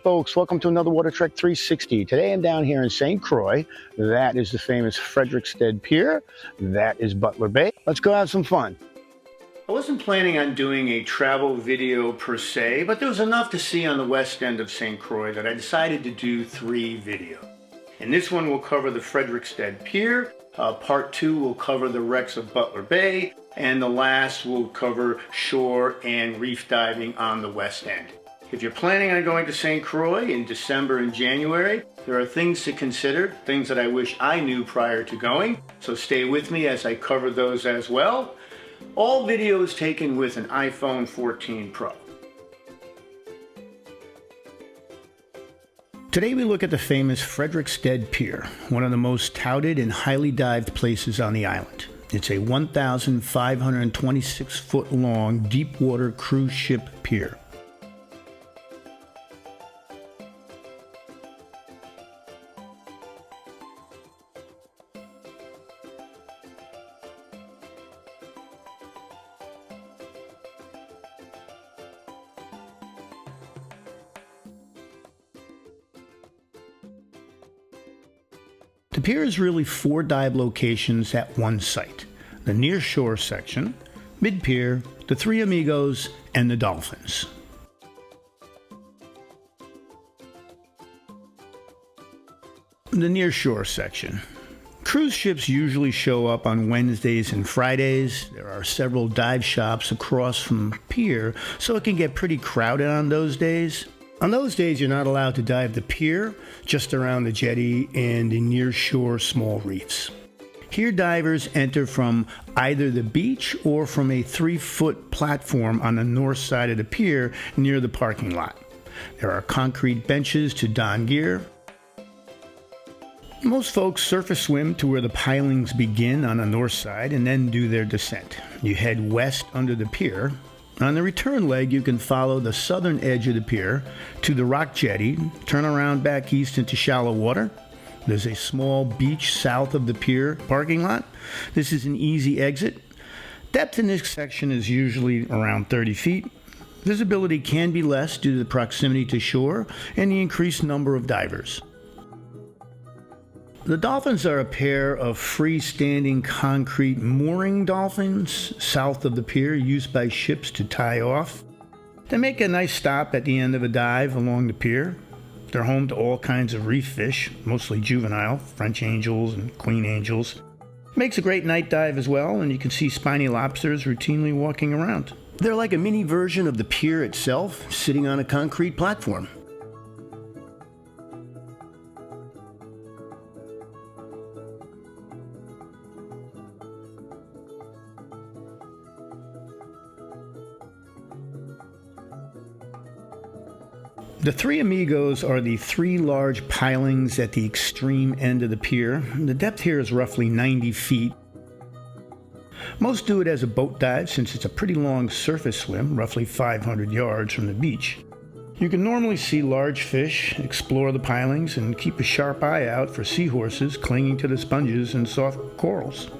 folks, welcome to another WaterTrek 360. Today I'm down here in St. Croix. That is the famous Frederiksted Pier. That is Butler Bay. Let's go have some fun. I wasn't planning on doing a travel video per se, but there was enough to see on the west end of St. Croix that I decided to do 3 videos. And this one will cover the Frederiksted Pier, part 2 will cover the wrecks of Butler Bay, and the last will cover shore and reef diving on the west end. If you're planning on going to St. Croix in December and January, there are things to consider, things that I wish I knew prior to going, so stay with me as I cover those as well. All videos taken with an iPhone 14 Pro. Today we look at the famous Frederiksted Pier, one of the most touted and highly dived places on the island. It's a 1,526 foot long deep water cruise ship pier. The pier is really 4 dive locations at one site: the near shore section, Mid-Pier, the 3 Amigos, and the Dolphins. The near shore section. Cruise ships usually show up on Wednesdays and Fridays. There are several dive shops across from the pier, so it can get pretty crowded on those days. On those days, you're not allowed to dive the pier, just around the jetty and the near-shore small reefs. Here, divers enter from either the beach or from a 3-foot platform on the north side of the pier near the parking lot. There are concrete benches to don gear. Most folks surface swim to where the pilings begin on the north side and then do their descent. You head west under the pier. On the return leg, you can follow the southern edge of the pier to the rock jetty, turn around back east into shallow water. There's a small beach south of the pier parking lot. This is an easy exit. Depth in this section is usually around 30 feet. Visibility can be less due to the proximity to shore and the increased number of divers. The dolphins are a pair of freestanding concrete mooring dolphins south of the pier, used by ships to tie off. They make a nice stop at the end of a dive along the pier. They're home to all kinds of reef fish, mostly juvenile, French angels and queen angels. Makes a great night dive as well, and you can see spiny lobsters routinely walking around. They're like a mini version of the pier itself, sitting on a concrete platform. The 3 Amigos are the 3 large pilings at the extreme end of the pier. The depth here is roughly 90 feet. Most do it as a boat dive since it's a pretty long surface swim, roughly 500 yards from the beach. You can normally see large fish, explore the pilings, and keep a sharp eye out for seahorses clinging to the sponges and soft corals.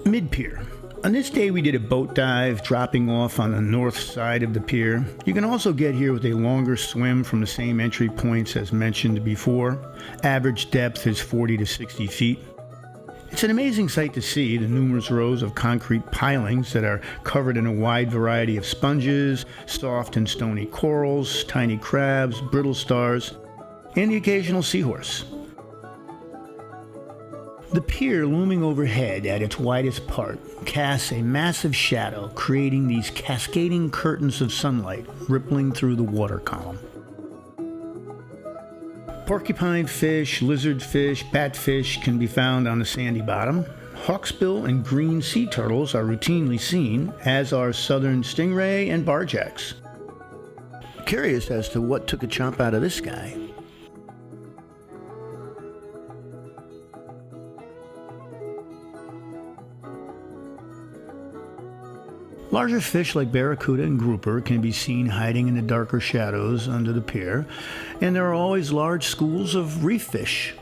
Mid-Pier. On this day we did a boat dive dropping off on the north side of the pier. You can also get here with a longer swim from the same entry points as mentioned before. Average depth is 40 to 60 feet. It's an amazing sight to see the numerous rows of concrete pilings that are covered in a wide variety of sponges, soft and stony corals, tiny crabs, brittle stars, and the occasional seahorse. The pier, looming overhead at its widest part, casts a massive shadow, creating these cascading curtains of sunlight rippling through the water column. Porcupine fish, lizardfish, batfish can be found on the sandy bottom. Hawksbill and green sea turtles are routinely seen, as are southern stingray and barjacks. Curious as to what took a chomp out of this guy. Larger fish like barracuda and grouper can be seen hiding in the darker shadows under the pier, and there are always large schools of reef fish.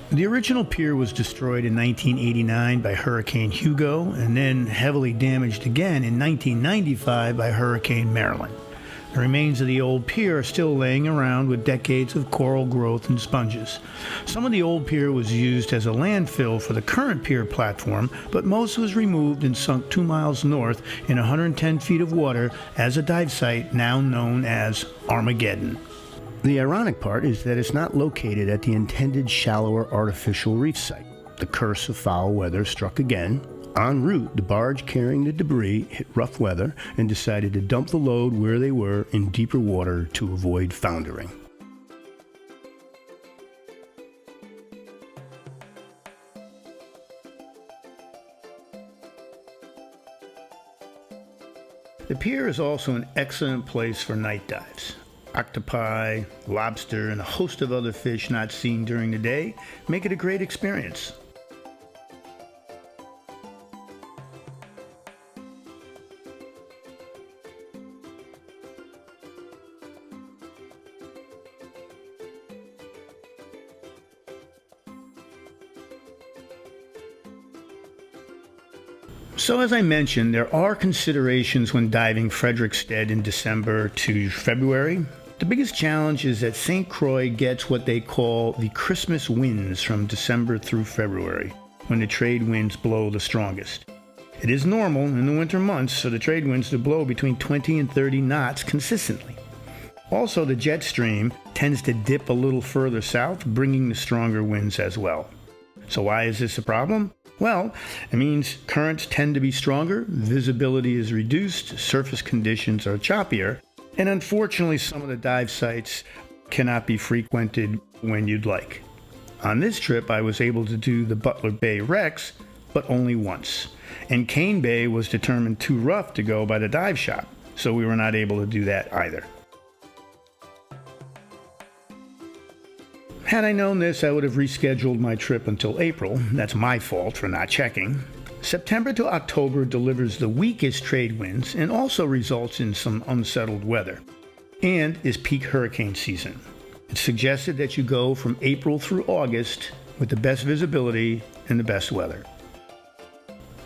The original pier was destroyed in 1989 by Hurricane Hugo and then heavily damaged again in 1995 by Hurricane Marilyn. The remains of the old pier are still laying around with decades of coral growth and sponges. Some of the old pier was used as a landfill for the current pier platform, but most was removed and sunk 2 miles north in 110 feet of water as a dive site now known as Armageddon. The ironic part is that it's not located at the intended shallower artificial reef site. The curse of foul weather struck again. En route, the barge carrying the debris hit rough weather and decided to dump the load where they were in deeper water to avoid foundering. The pier is also an excellent place for night dives. Octopi, lobster, and a host of other fish not seen during the day make it a great experience. So as I mentioned, there are considerations when diving Frederiksted in December to February. The biggest challenge is that St. Croix gets what they call the Christmas winds from December through February, when the trade winds blow the strongest. It is normal in the winter months for the trade winds to blow between 20 and 30 knots consistently. Also, the jet stream tends to dip a little further south, bringing the stronger winds as well. So why is this a problem? Well, it means currents tend to be stronger, visibility is reduced, surface conditions are choppier, and unfortunately some of the dive sites cannot be frequented when you'd like. On this trip I was able to do the Butler Bay Rex, but only once. And Cane Bay was determined too rough to go by the dive shop, so we were not able to do that either. Had I known this, I would have rescheduled my trip until April. That's my fault for not checking. September to October delivers the weakest trade winds and also results in some unsettled weather, and is peak hurricane season. It's suggested that you go from April through August with the best visibility and the best weather.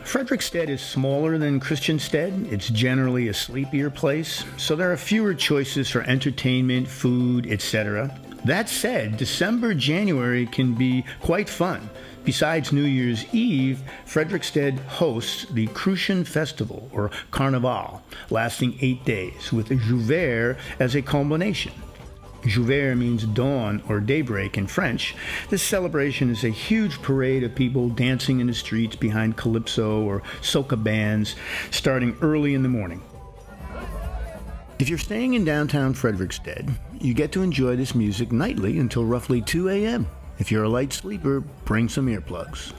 Frederiksted is smaller than Christiansted. It's generally a sleepier place, so there are fewer choices for entertainment, food, etc. That said, December, January can be quite fun. Besides New Year's Eve, Frederiksted hosts the Croix Festival, or Carnival, lasting 8 days, with Jouvert as a culmination. Jouvert means dawn or daybreak in French. This celebration is a huge parade of people dancing in the streets behind calypso or soca bands, starting early in the morning. If you're staying in downtown Frederiksted, you get to enjoy this music nightly until roughly 2 a.m. If you're a light sleeper, bring some earplugs.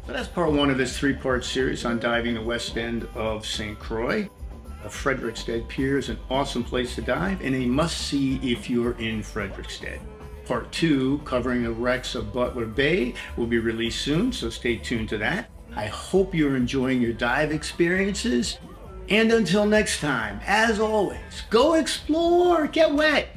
So that's part one of this three-part series on diving the west end of St. Croix. Frederiksted Pier is an awesome place to dive and a must-see if you're in Frederiksted. Part two, covering the wrecks of Butler Bay, will be released soon, so stay tuned to that. I hope you're enjoying your dive experiences. And until next time, as always, go explore, get wet.